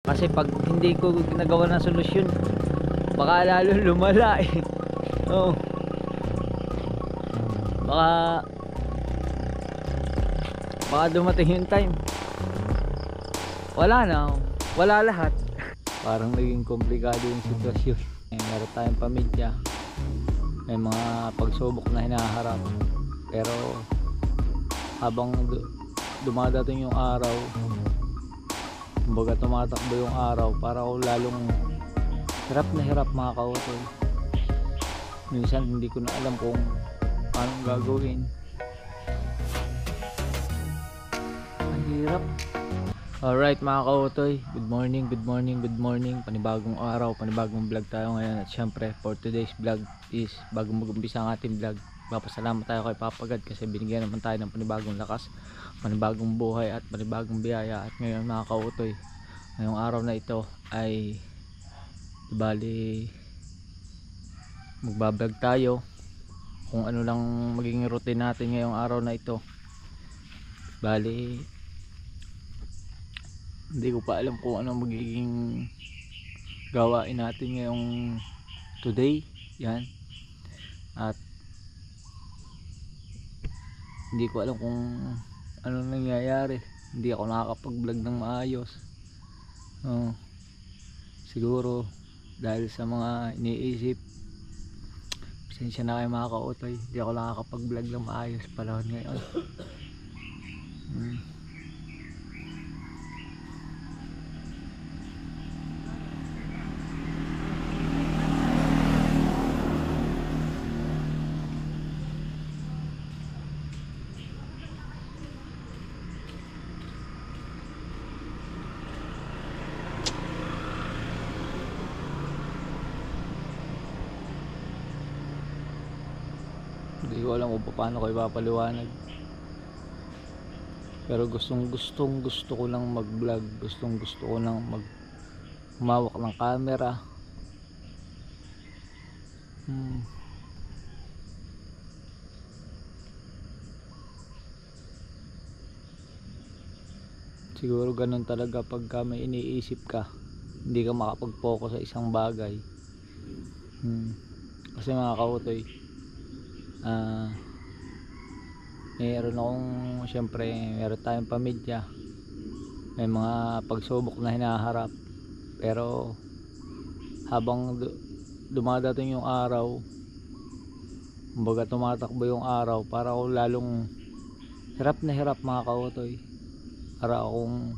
Kasi pag hindi ko ginagawa ng solusyon, baka lalo lumala eh. Oh. Baka dumating yung time wala na, wala lahat. Parang naging komplikado yung sitwasyon. Meron tayong pamilya, may mga pagsubok na hinaharap, pero habang dumadating yung araw, kumbaga tumatakbo yung araw, para ako lalong hirap na hirap mga kautol. Minsan hindi ko na alam kung paano gagawin. Ang hirap. Alright mga kautoy, good morning, good morning, good morning. Panibagong araw, panibagong vlog tayo ngayon. At syempre for today's vlog is, bago mag-umpisa ang ating vlog, papasalamat tayo kay Papa God kasi binigyan naman tayo ng panibagong lakas, panibagong buhay at panibagong biyaya. At ngayon mga kautoy, ngayong araw na ito ay bali magbablog tayo kung ano lang magiging routine natin ngayong araw na ito. Bali hindi ko pa alam kung ano magiging gawain natin ngayong today. Yan. At hindi ko alam kung ano nangyayari. Hindi ako nakakapag-vlog ng maayos. Siguro dahil sa mga iniisip. Pasensya na kayo mga kautoy, hindi ako nakakapag-vlog ng maayos panahon ngayon. Hindi ko alam kung paano ko ipapaliwanag, pero gusto ko lang mag vlog, gusto ko lang humawak ng camera. Siguro ganun talaga pagka may iniisip ka, hindi ka makapag-focus sa isang bagay. Kasi mga kautoy, syempre meron tayong pamilya, may mga pagsubok na hinaharap, pero habang dumadating yung araw, kumbaga tumatakbo yung araw, para ako lalong hirap na hirap mga kautoy. Para akong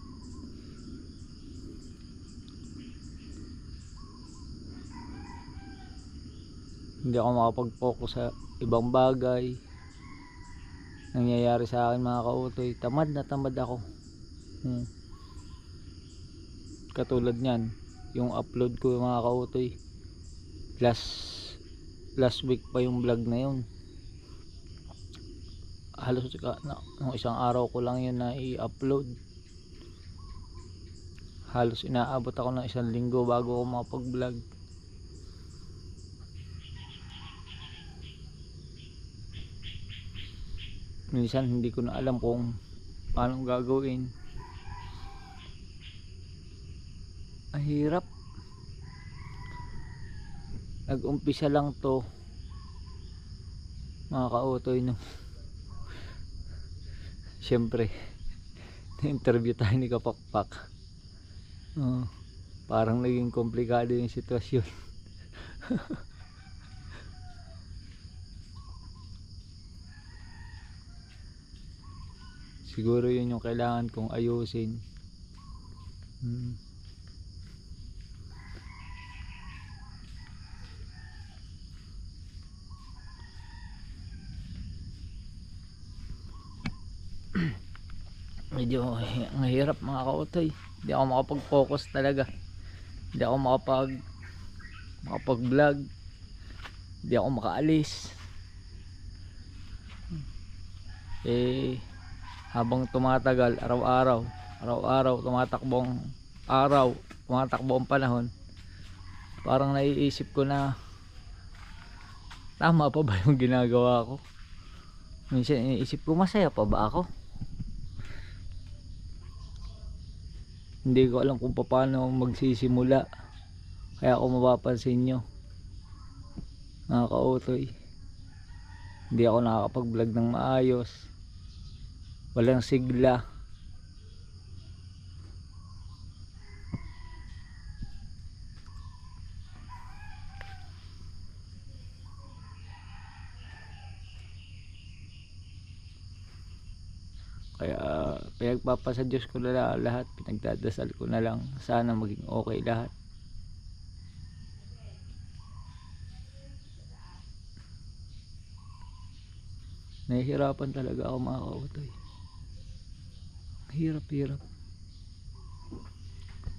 hindi ako makapag-focus sa ibang bagay nangyayari sa akin mga kautoy. Tamad na tamad ako. Katulad nyan, yung upload ko mga kautoy, last week pa yung vlog na yun. Halos nung isang araw ko lang yun na i-upload. Halos inaabot ako ng 1 linggo bago ako makapag-vlog. Minsan hindi ko na alam kung paano gagawin. Ang hirap. Nag-umpisa lang to mga kautoy no. Siyempre na-interview tayo ni Kapakpak. Parang naging komplikado yung sitwasyon. Siguro yun yung kailangan kong ayusin. Medyo ang hirap mga kautoy. Hindi ako makapag-focus talaga. Hindi ako makapag-vlog. Hindi ako makaalis. Habang tumatagal, araw-araw tumatakbong araw, tumatakbo ang panahon, parang naiisip ko na tama pa ba yung ginagawa ko. Minsan iniisip ko, masaya pa ba ako? Hindi ko alam kung paano magsisimula. Kaya kung mapapansin nyo, mga kautoy, hindi ako nakakapag vlog ng maayos, walang sigla. Kaya pinagpapasa Diyos ko na lahat, pinagdadasal ko na lang sana maging okay lahat. Nahihirapan talaga ako mga kautoy. Hirap.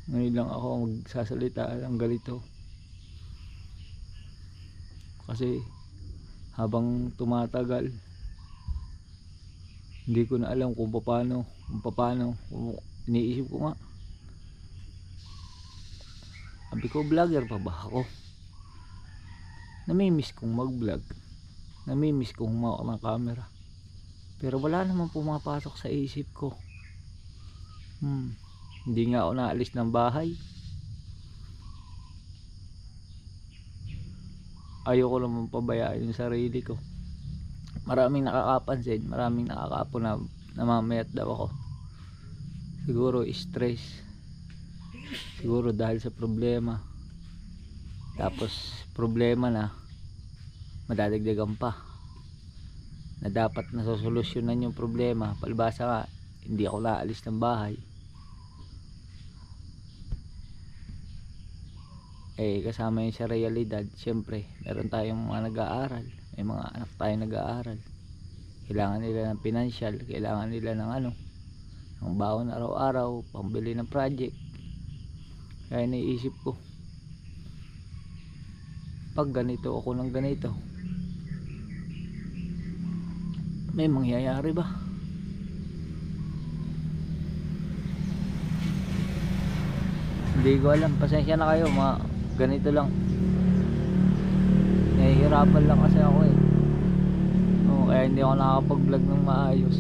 Ngayon lang ako magsasalita ng ganito. Kasi habang tumatagal, hindi ko na alam kung paano. Iniisip ko nga, sabi ko, vlogger pa ba ako? Namimiss kong mag vlog, namimiss kong humawak ng camera, pero wala namang pumapasok sa isip ko. Hindi nga ako naalis ng bahay. Ayoko naman pabayaan yung sarili ko. Maraming nakakapansin, maraming nakakapo na namamayat daw ako. Siguro stress, siguro dahil sa problema. Tapos problema na madadagdagan pa, na dapat nasosolusyonan yung problema. Palibasa nga, hindi ako naalis ng bahay. Kasama yun sa realidad. Siyempre meron tayong mga nag-aaral, may mga anak tayong nag-aaral, kailangan nila ng financial, kailangan nila ng ng baon araw-araw, pambili ng project. Kaya naiisip ko, pag ganito ako ng ganito, may mangyayari ba? Hindi ko alam, pasensya na kayo, mga ganito lang. Nahihirapan lang kasi ako kaya hindi ako nakakapag vlog ng maayos.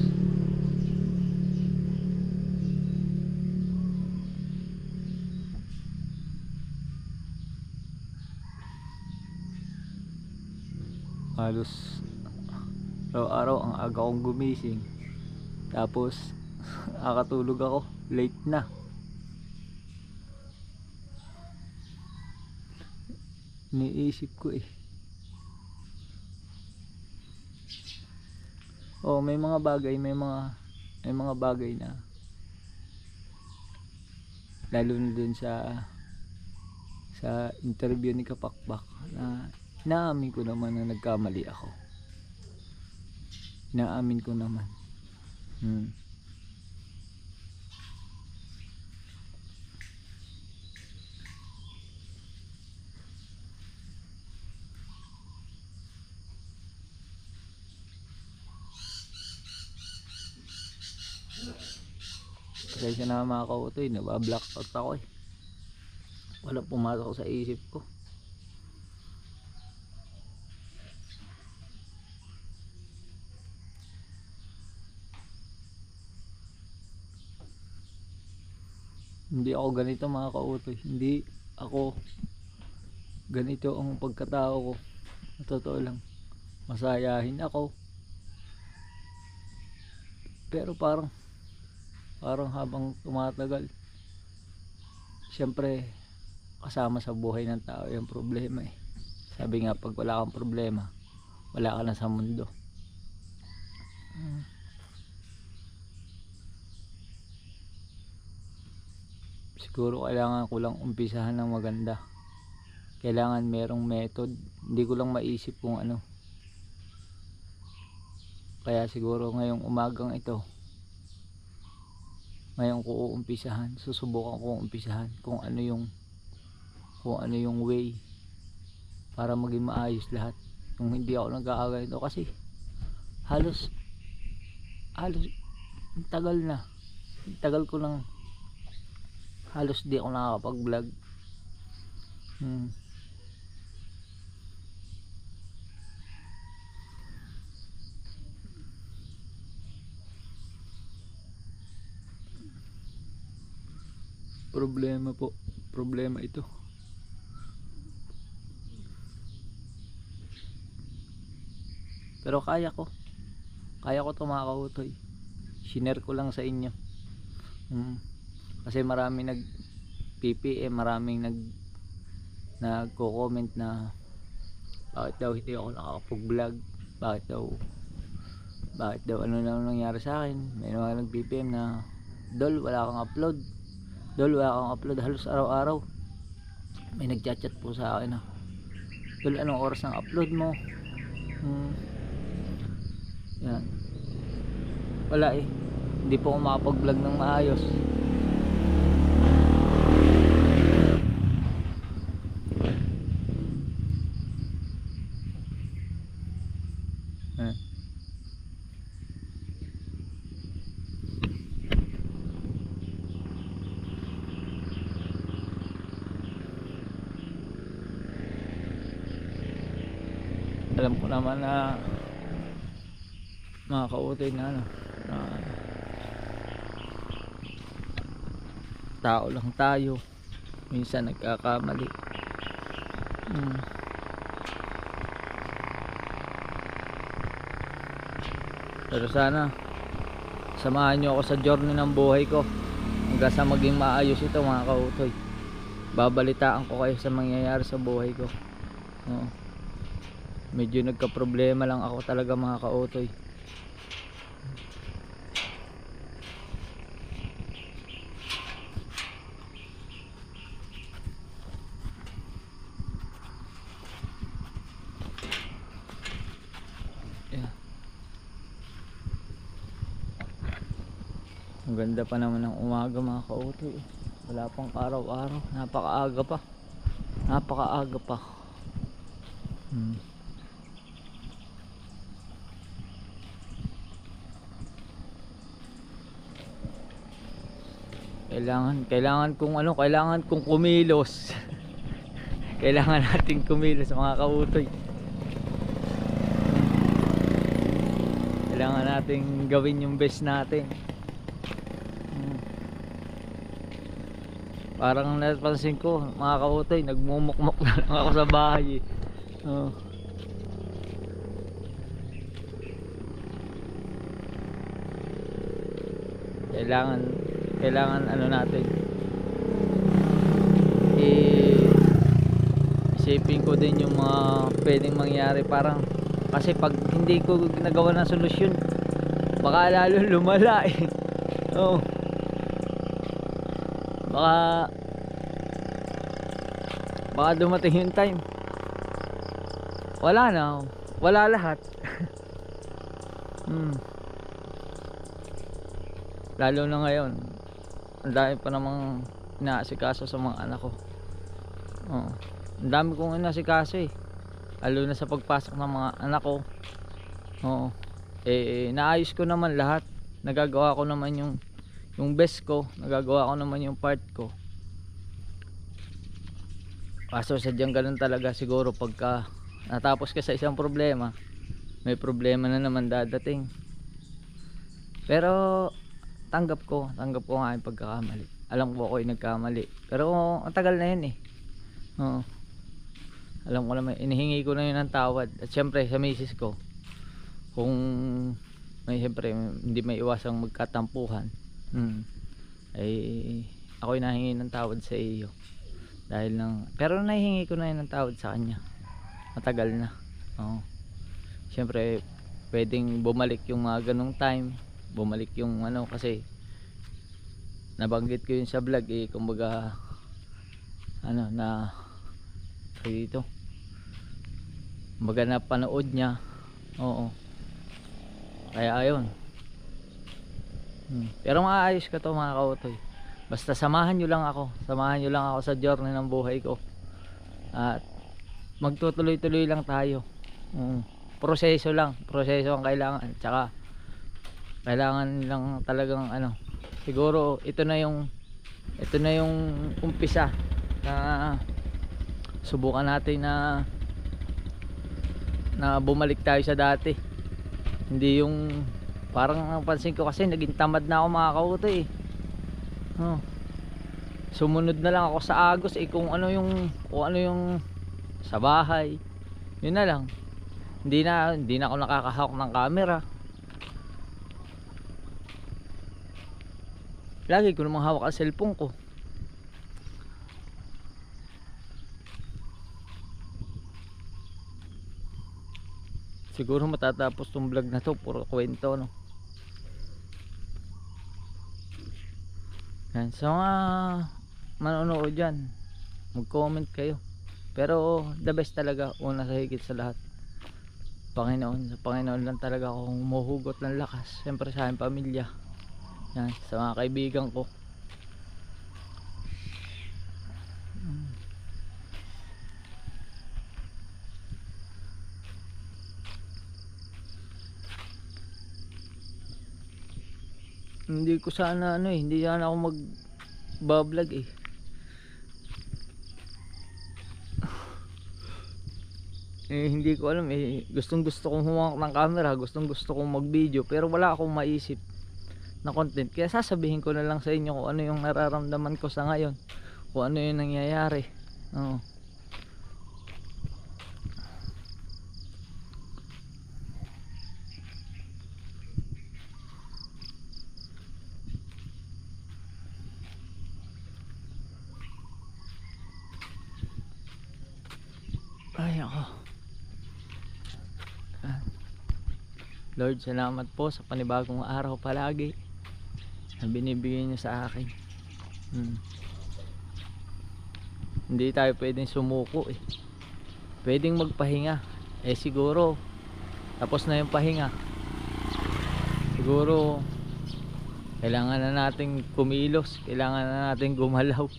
Halos araw-araw ang aga kong gumising, tapos nakatulog ako late na. Iniisip ko may mga bagay, may mga bagay na, lalo na dun sa interview ni Kapakbak, na inaamin ko naman na nagkamali ako. Inaamin ko naman. Kasi na mga kautoy, nabablock out ako walang pumasok sa isip ko. Hindi ako ganito mga kautoy, hindi ako ganito ang pagkatao ko. Totoo lang, masayahin ako, pero parang habang tumatagal, syempre kasama sa buhay ng tao yung problema Sabi nga, pag wala kang problema, wala ka na sa mundo. Siguro kailangan ko lang umpisahan ng maganda. Kailangan merong method. Hindi ko lang maisip kung ano. Kaya siguro ngayong umagang ito, ngayon ko uumpisahan, susubukan ko umpisahan kung ano yung way para maging maayos lahat. Kung hindi ako nagkakaganito, kasi halos tagal ko nang halos di ako nakakapag vlog. Problema po. Problema ito. Pero kaya ko. Kaya ko ito mga kautoy. Shinare ko lang sa inyo. Kasi maraming nag PPM, maraming nagko-comment na bakit daw hindi ako nakakapag-vlog, bakit daw ano na nangyari sa akin. May mga nag-PPM na Dol, wala kang upload. Dol, wala kang upload halos araw-araw. May nag-chat po sa akin na Dol, anong oras ng upload mo? Yan. Wala eh. Hindi po ako makapag-vlog ng maayos. Alam ko naman na mga kautoy na ano, na tao lang tayo, minsan nagkakamali. Pero sana samahan nyo ako sa journey ng buhay ko hanggang sa maging maayos ito mga kautoy. Babalitaan ko kayo sa mangyayari sa buhay ko. Medyo nagka-problema lang ako talaga mga kautoy. Ang ganda pa naman ng umaga mga kautoy. Wala pang araw-araw. Napakaaga pa. Napakaaga pa. Kailangan kong kumilos. Kailangan nating kumilos mga kautoy. Kailangan nating gawin yung best natin. Parang napansin ko mga kautoy, nagmumukmok na lang ako sa bahay eh. Kailangan ano natin, isipin ko din yung mga pwedeng mangyari. Parang kasi pag hindi ko nagawa ng solusyon, baka lalo lumala eh. Baka dumating yung time wala lahat. Lalo na ngayon, ang dami pa namang inaasikaso sa mga anak ko. Ang dami kong inaasikaso eh, lalo na sa pagpasok ng mga anak ko. Naayos ko naman lahat. Nagagawa ko naman yung best ko, nagagawa ko naman yung part ko. Kaso sadyang ganun talaga siguro, pagka natapos ka sa isang problema, may problema na naman dadating. Pero tanggap ko nga yung pagkakamali. Alam ko ako'y nagkamali, pero ang tagal na yun eh. Alam ko naman, inihingi ko na yun ng tawad. At syempre sa misis ko, kung syempre hindi may iwasang magkatampuhan, ay ako'y nahingi ng tawad sa iyo dahil pero nahihingi ko na yun ng tawad sa kanya. Matagal na. Syempre pwedeng bumalik yung mga ganong time, bumalik yung kasi nabanggit ko yun sa vlog eh, kumbaga na dito, kumbaga napanood niya. Kaya ayun. Pero maayos ka to mga kautoy. Basta samahan nyo lang ako sa journey ng buhay ko, at magtutuloy-tuloy lang tayo. Proseso ang kailangan. Tsaka kailangan lang talagang siguro ito na yung umpisa na subukan natin na bumalik tayo sa dati. Hindi yung parang napansin ko kasi naging tamad na ako mga kautoy eh. sumunod na lang ako sa agos kung ano yung sa bahay. Yun na lang. Hindi na ako nakakahawak ng camera. Lagi ko namang hawak ang cellphone ko. Siguro matatapos tong vlog na to, puro kwento, no? Yan, so mga manonood dyan, mag-comment kayo. Pero the best talaga, una sa higit sa lahat, Panginoon. Sa Panginoon lang talaga ako humuhugot ng lakas. Siyempre sa aking pamilya. Yan, sa mga kaibigan ko. Hindi ko sana hindi sana ako mag-vlog hindi ko alam gustong gusto kong humawak ng camera, gustong gusto kong mag video, pero wala akong maisip na content, kaya sasabihin ko na lang sa inyo kung ano yung nararamdaman ko sa ngayon, kung ano yung nangyayari. Ay ako, Lord, salamat po sa panibagong araw palagi na binibigay niyo sa akin. Hindi tayo pwedeng sumuko pwedeng magpahinga, siguro tapos na yung pahinga, siguro kailangan na nating kumilos, kailangan na nating gumalaw.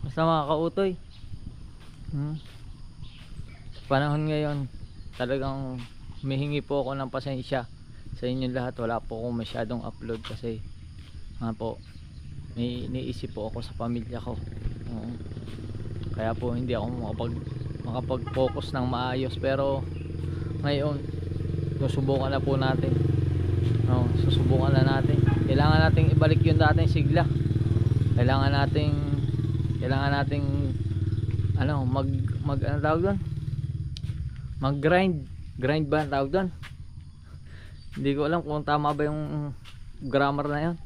Basta mga kautoy, sa panahon ngayon talagang humihingi po ako ng pasensya sa inyong lahat. Wala po akong masyadong upload kasi may iniisip po ako sa pamilya ko. Kaya po hindi ako makapag-focus ng maayos, pero ngayon susubukan na po natin. Susubukan na natin. Kailangan nating ibalik yung dating sigla. Kailangan nating ano tawag doon? Grind ba ang tawag doon? Hindi ko alam kung tama ba yung grammar na yun.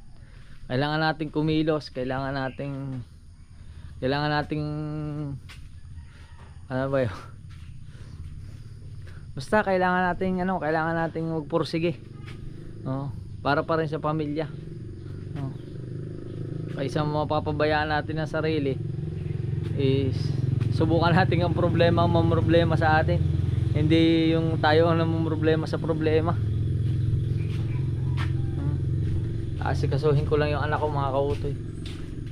Kailangan nating kumilos, kailangan nating ano ba yun? Basta kailangan nating magpursige. Para pa rin sa pamilya. Kaysa mapapabayaan natin ang sarili, is subukan natin ang problema sa atin, hindi yung tayo ang namumroblema sa problema. Asikasuhin ko lang yung anak ko, mga kautoy,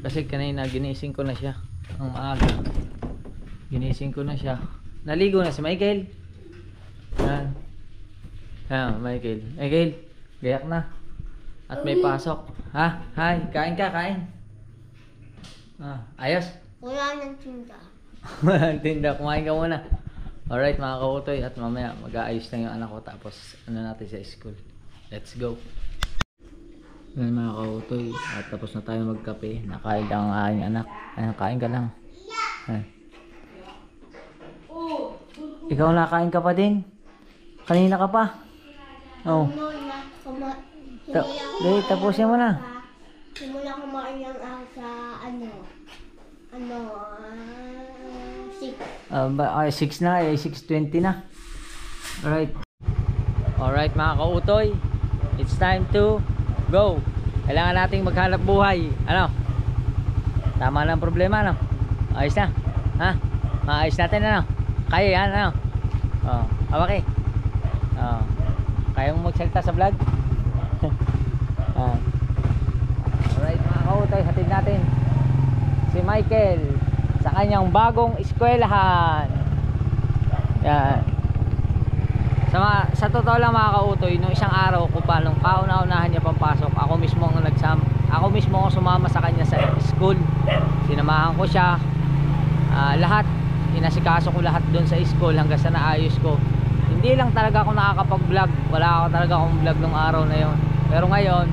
kasi kanina ginising ko na siya ang maaga. Naligo na si Michael. Michael, gayak na at may pasok. Hi, kain ka, kain. Ayos. Wala nang tinda. Walang tinda, kumain ka muna. Alright mga kautoy, at mamaya mag-aayos lang yung anak ko, tapos natin sa school. Let's go. Yan mga kautoy, at tapos na tayo magkape. Nakain lang ang aking anak. Kain ka lang. Ikaw nakain ka pa din? Kanina ka pa? Tapusin mo na. Simula kumain lang ako sa 6. 6 na, 6:20 na. Alright mga kautoy, it's time to go. Kailangan nating maghanap buhay. Tama na ang problema, ayos na. Maayos natin, kaya yan, okay. Kaya mo magsalita sa vlog? Alright mga kautoy, hatid natin si Michael sa kanyang bagong eskwelahan. Yan. Sa totoo lang mga kautoy, nung isang araw ko pa, nung kauna-unahan niya pampasok, ako mismo ang sumama sa kanya sa school. Sinamahan ko siya, lahat inasikaso ko lahat doon sa school hanggang sa naayos ko. Hindi lang talaga ako nakakapag-vlog. Wala ako talaga akong vlog nung araw na yon. Pero ngayon,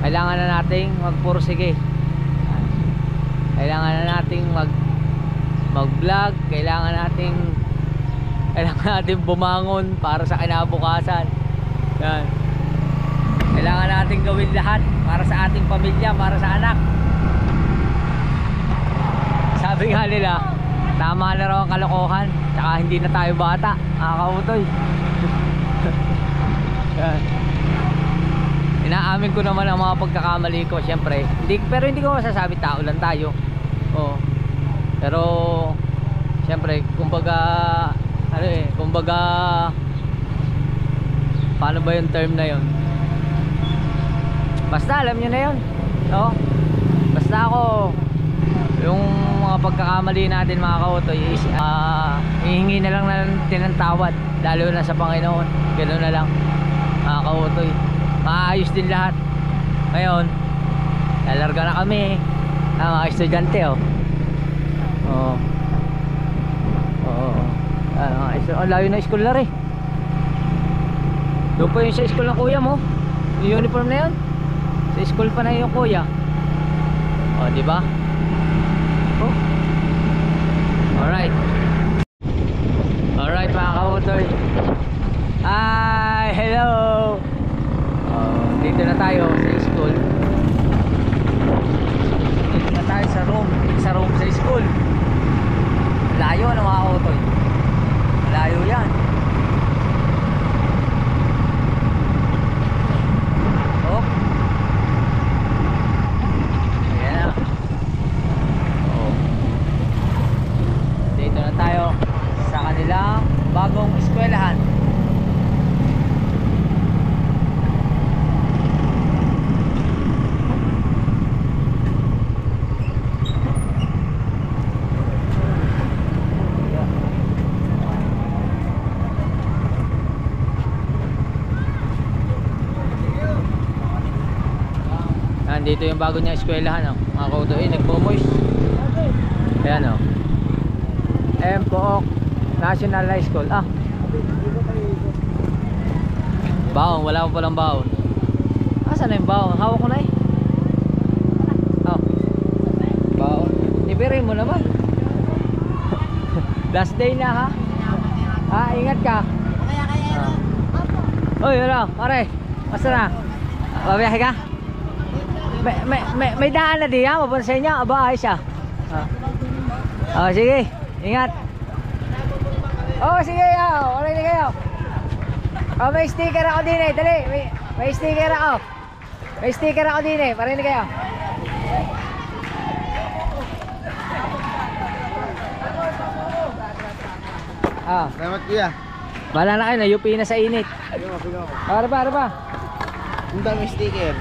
kailangan na nating magpursige. Kailangan na nating mag-vlog. Kailangan nating bumangon para sa kinabukasan. Yan. Kailangan nating gawin lahat para sa ating pamilya, para sa anak. Sabi nga nila, tama na raw ang kalokohan, tsaka hindi na tayo bata, nakakautoy. Yan. Inaamin ko naman ang mga pagkakamali ko, syempre. Pero hindi ko masasabi, tao lang tayo. Oo. Pero syempre, kumbaga paano ba yung term na yun? Basta alam nyo na yun, no? Basta ako, yung mga pagkakamali natin mga kautoy is hihingi na lang natin ng tawad, lalo na sa Panginoon. Ganoon na lang mga kautoy, maayos din lahat. Ngayon lalarga na kami, mga estudyante. Layo na school na rin. Doon pa yung sa school ng kuya mo, yung uniform na yun, sa school pa na yung kuya. Di ba? Alright mga kautoy. Hello. Dito na tayo sa school. Dito na tayo sa room sa school. Layo na mga kautoy. Layo yan. Tayo sa kanilang bagong eskwelahan. Nandito yung bago niya eskwelahan, mga kautoy, nagpo-moist. Ayan Pook National High School. Baon, wala pa palang baon. Asan na yung baon? Hawak ko na baon. Ibigay mo naman. Last day na ingat ka. Oy, hello, pare. Basta na. Babiyahe ka? May daan na diyan, mapansin niya. Aba, ayos siya. Sige. Ingat. Sige, wala na kayo. May sticker ako din dali. May sticker ako. May sticker ako din parinig kayo. Salamat kuya. Bala na kayo, na-UP na sa init. Ano ba? Ang dami sticker.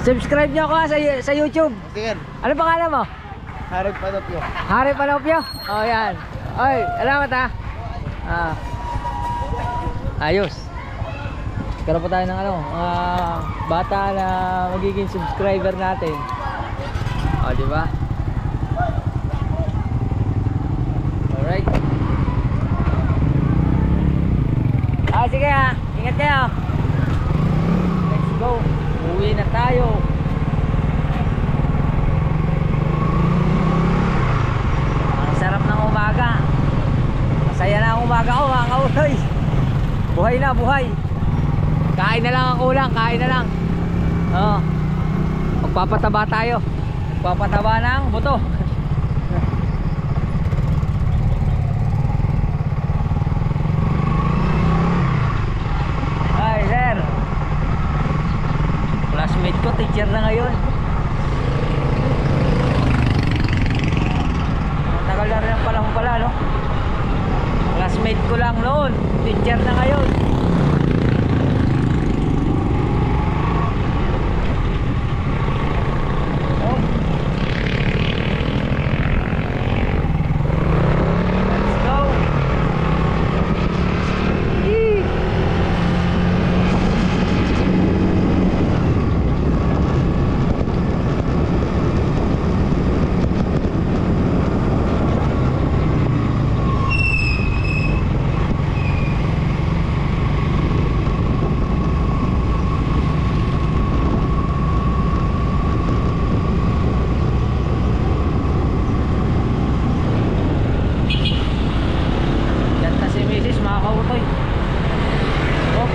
Subscribe nyo ako sa YouTube. Sticker. Ano pangalan mo? Harip Panopio. Harip Panopio? Yan. Oy, salamat ayos. Karoon pa tayo ng mga bata na magiging subscriber natin. Di ba? Alright. Sige ingat kayo. Let's go. Uwi na tayo. Masaya na ang umaga ko mga kautoy. Buhay na buhay. Kain na lang ang kulang, kain na lang. Magpapataba tayo. Magpapataba ng buto. Ay sir, classmate ko, teacher na ngayon. Tagal na rin ang panahon pala, no? Classmate ko lang noon, teacher na ngayon. Let's go. kautoy. Oh.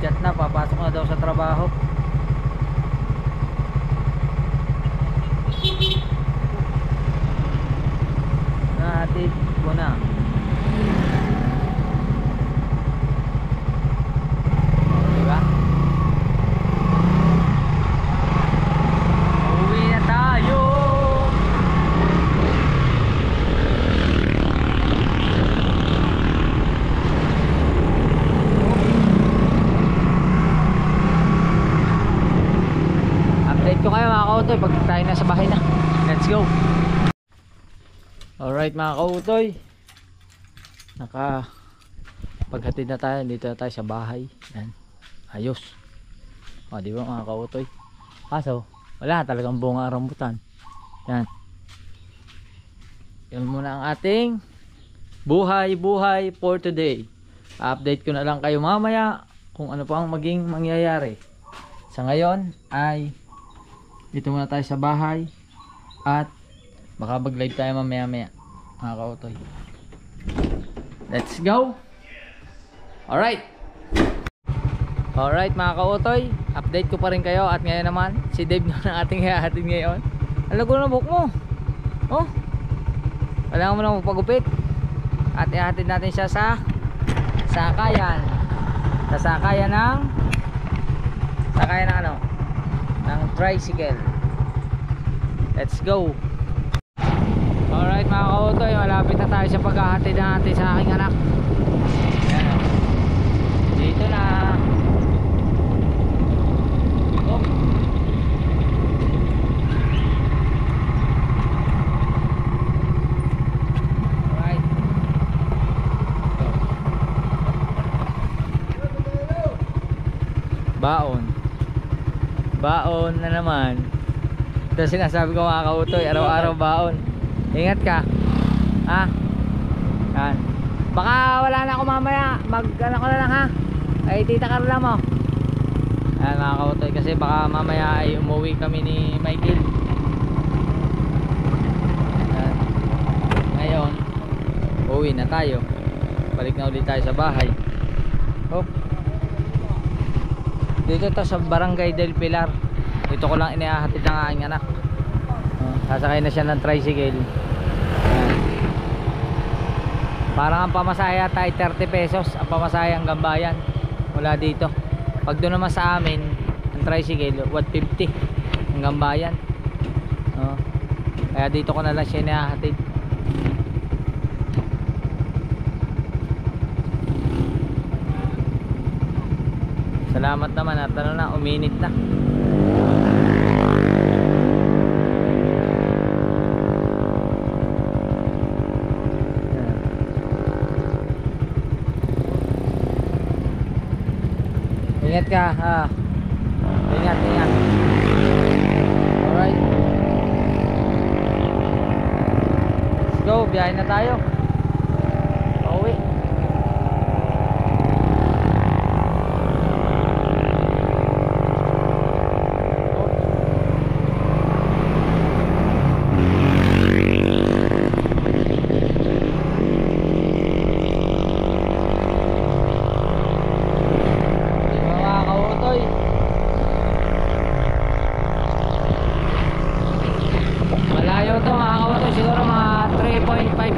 Chat na, papasok na daw sa trabaho. Nahatid ko na. Diba? Uwi na tayo. Update ko kayo mga kautoy pag tayo na sa bahay na. Let's go. Alright mga kautoy, paghatid na tayo, dito na tayo sa bahay. Yan. Ayos. O, di ba mga kautoy? Kaso wala talagang bunga ang rambutan. Yan. Yan muna ang ating buhay for today. Update ko na lang kayo mamaya kung ano pa ang maging mangyayari. Sa ngayon ay dito muna tayo sa bahay at baka mag-live tayo mamaya mga kautoy. Let's go. Alright mga kautoy, update ko pa rin kayo. At ngayon naman si Dave na ang ating hahatid ngayon. Ang lago na buhok mo. Oh, kailangan mo na magpagupit. At ihatid natin siya sa sakayan. Sa sakayan ng ano, ng tricycle. Let's go. Alright mga kautoy, malapit na tayo sa paghahatid natin sa aking anak. Ayan, dito na. Oh. Alright. Baon na naman. Ito sinasabi ko mga kautoy, araw-araw baon. Ingat ka. Ha? Yan. Baka wala na ako mamaya. Mag-ano ko na lang ha. Ay tita Carla mo. Yan mga kautoy, kasi baka mamaya ay umuwi kami ni Michael. Yan. Ngayon uwi na tayo. Balik na ulit tayo sa bahay. Oh. Dito to sa Barangay del Pilar. Dito ko lang inihahatid ng aking anak. Sasakay na siya ng tricycle. Ayan. Parang ang pamasahe tayo 30 pesos ang pamasahe hanggang bayan mula dito. Pag doon naman sa amin ang tricycle 150 hanggang bayan. Kaya dito ko na lang siya inihahatid. Salamat naman at ano na, uminit na. Ingat ka ha. Ingat. Alright. Let's go, biyahe na tayo. Pauwi.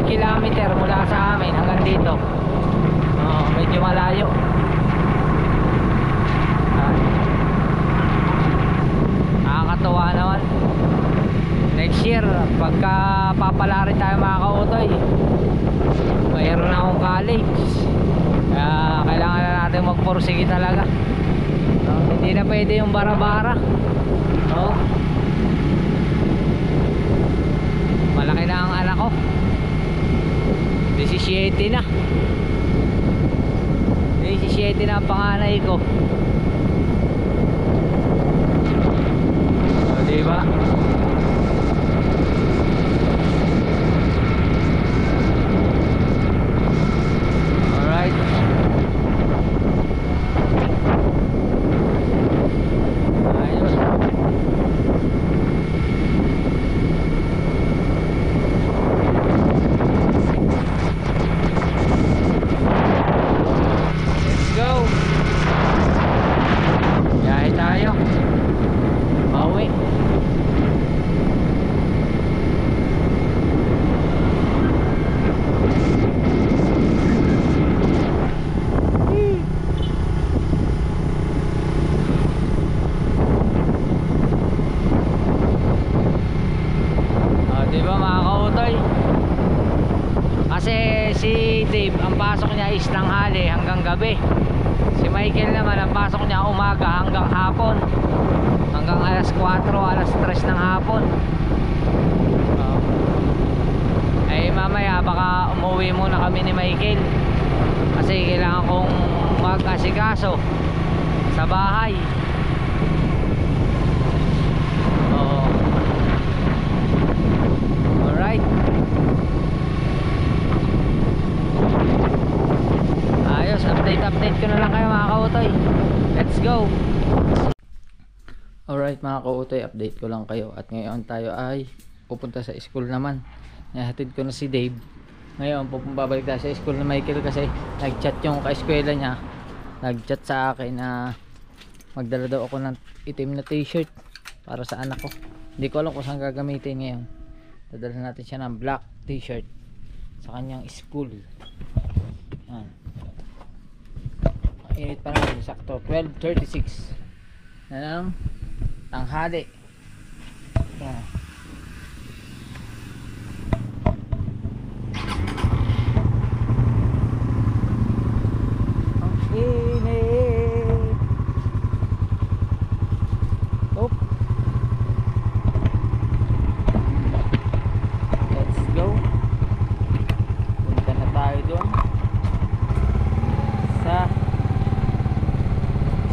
Kilometer mula sa amin hanggang dito. Medyo malayo. Nakakatuwa naman. Next year pagka papala rin tayo mga kautoy, mayroon na akong college. Kaya kailangan na natin magpursige talaga. Hindi na pwede yung bara-bara. Malaki na ang anak ko. 17 na. 17 na ang panganay ko. Diba? Alright. Ayos. tayo. Pauwi. Di ba mga kautoy? Kasi si Dave, ang pasok niya is tanghali hanggang gabi. Si Michael naman, ang pasok niya umaga hanggang hapon. Hanggang alas 4, alas 3 ng hapon. Eh mamaya baka umuwi muna kami ni Michael. Kasi kailangan kong mag-asikaso sa bahay. Alright. Ayos, update ko na lang kayo mga kautoy. Let's go. Alright mga kautoy, update ko lang kayo. At ngayon tayo ay pupunta sa school naman. Nahatid ko na si Dave. Ngayon babalik tayo sa school na Michael kasi nag-chat yung ka-eskwela niya. Nag-chat sa akin na magdala daw ako ng itim na t-shirt para sa anak ko. Hindi ko alam kung saan gagamitin ngayon. Dadala natin siya ng black t-shirt sa kanyang school. Yan. Init pa natin, sakto 12:36 na ng tanghali. Yan. Ang init. Oh, let's go. Punta na tayo doon sa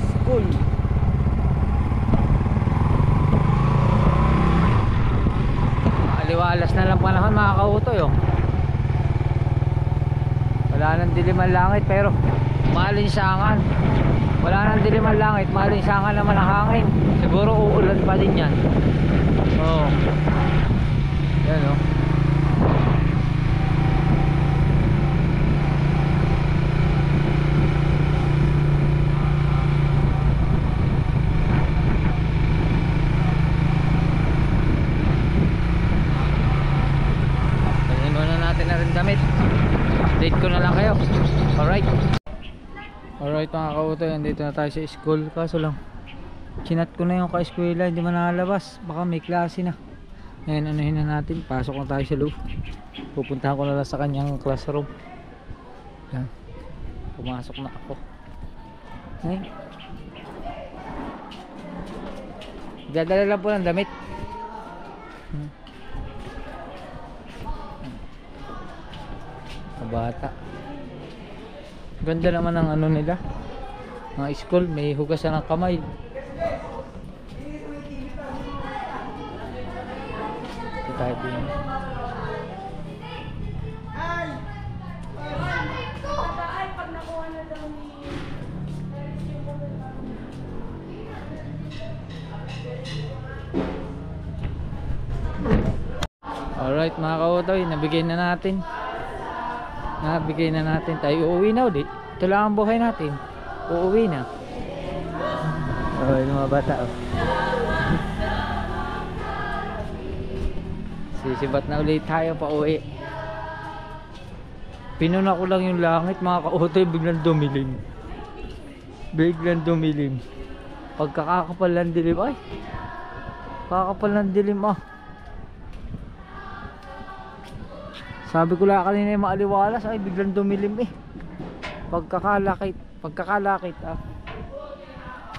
school. Aliwalas na lang panahon mga kautoy, oh. Wala nang dilim ang langit pero malinsangan. Wala nang dilim ang langit, malinsangan naman ang hangin. Siguro uulan pa din yan. Oh. Yan, oh. Damit. Update ko na lang kayo. Alright. Alright mga kautoy, andito na tayo sa school. Kaso lang, chinat ko na yung ka-eskwela, hindi man nakalabas. Baka may klase na. Ngayon anuhin na natin. Pasok na tayo sa loob. Pupuntahan ko na lang sa kanyang classroom. Yan. Pumasok na ako. Ngayon. Dadala lang po ng damit. Bata. Ganda naman ang ano nila. Mga school, may hugasan ng kamay. Ito tayo din. Alright mga kautoy, nabigay na natin. Nabigay na natin tayo. Uuwi na ulit. Ito lang ang buhay natin. Uuwi na. Oh, yung mga bata, oh. Sisibat na ulit tayo pa uwi. Pinuna ko lang yung langit mga kautoy, biglang dumilim. Biglang dumilim. Pagkakakapal ng dilim, ay kakapal ng dilim, ah. Sabi ko lang kanina yung maaliwalas, ay biglang dumilim eh. Pagkakalakit ah.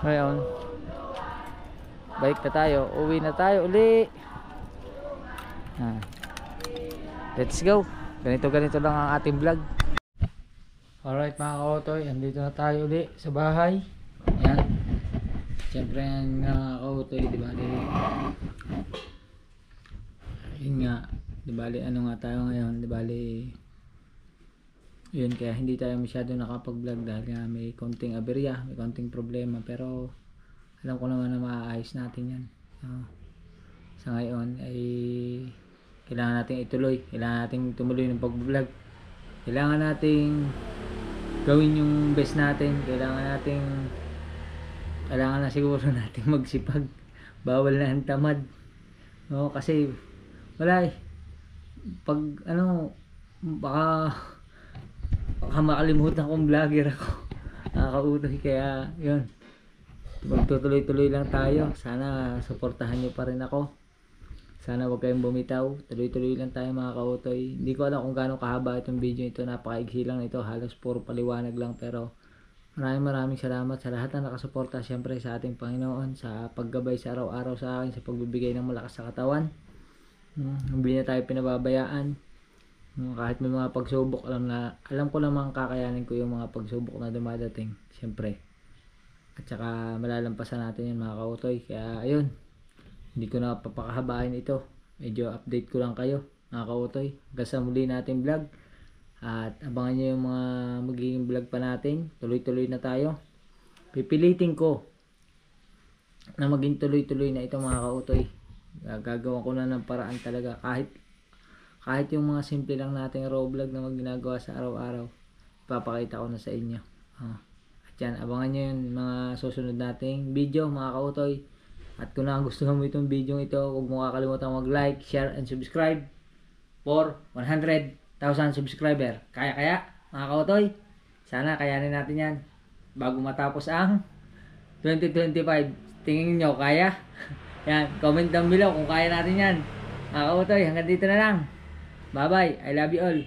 Ngayon, balik na tayo, uwi na tayo uli. Let's go. Ganito lang ang ating vlog. Alright mga kautoy, andito na tayo uli sa bahay. Ayan. Siyempre yan mga kautoy, diba? Yun nga. Di bali ano nga tayo ngayon, di bali yun, kaya hindi tayo masyado nakapag-vlog dahil nga may konting aberya, may konting problema, pero alam ko naman na maaayos natin yan. Sa ngayon ay kailangan nating ituloy, kailangan nating tumuloy ng pag-vlog, kailangan nating gawin yung best natin, kailangan nating kailangan na siguro natin magsipag. Bawal na ang tamad. No, kasi wala eh. Pag ano, baka makalimutan kong vlogger ako. Nakakautoy, kaya yun. Magtutuloy-tuloy lang tayo. Sana suportahan nyo pa rin ako. Sana wag kayong bumitaw. Tuloy-tuloy lang tayo mga kautoy. Hindi ko alam kung gaano kahaba itong video ito. Napakaigsi lang ito. Halos puro paliwanag lang. Pero maraming salamat sa lahat na nakasuporta. Siyempre sa ating Panginoon. Sa paggabay sa araw-araw sa akin. Sa pagbibigay ng malakas sa katawan. Hindi na tayo pinababayaan. Kahit may mga pagsubok. Alam ko namang kakayanin ko yung mga pagsubok na dumadating. Siyempre. At saka malalampasan natin yung mga kautoy. Kaya ayun. Hindi ko na papakahabain ito. Medyo update ko lang kayo mga kautoy. Hanggang sa muli natin vlog. At abangan nyo yung mga magiging vlog pa natin. Tuloy-tuloy na tayo. Pipilitin ko na maging tuloy-tuloy na ito mga kautoy. Gagawa ko na ng paraan talaga. Kahit yung mga simple lang nating raw vlog na ginagawa sa araw-araw. Ipapakita ko na sa inyo. At yan, abangan nyo yung mga susunod nating video mga kautoy. At kung nagustuhan mo itong video ito, huwag mo kakalimutan mag-like, share, and subscribe for 100,000 subscriber. Kaya mga kautoy, sana kayanin natin yan bago matapos ang 2025. Tingin nyo, kaya? Yan, comment down below kung kaya natin yan. Mga kautoy, hanggang dito na lang. Bye bye, I love you all.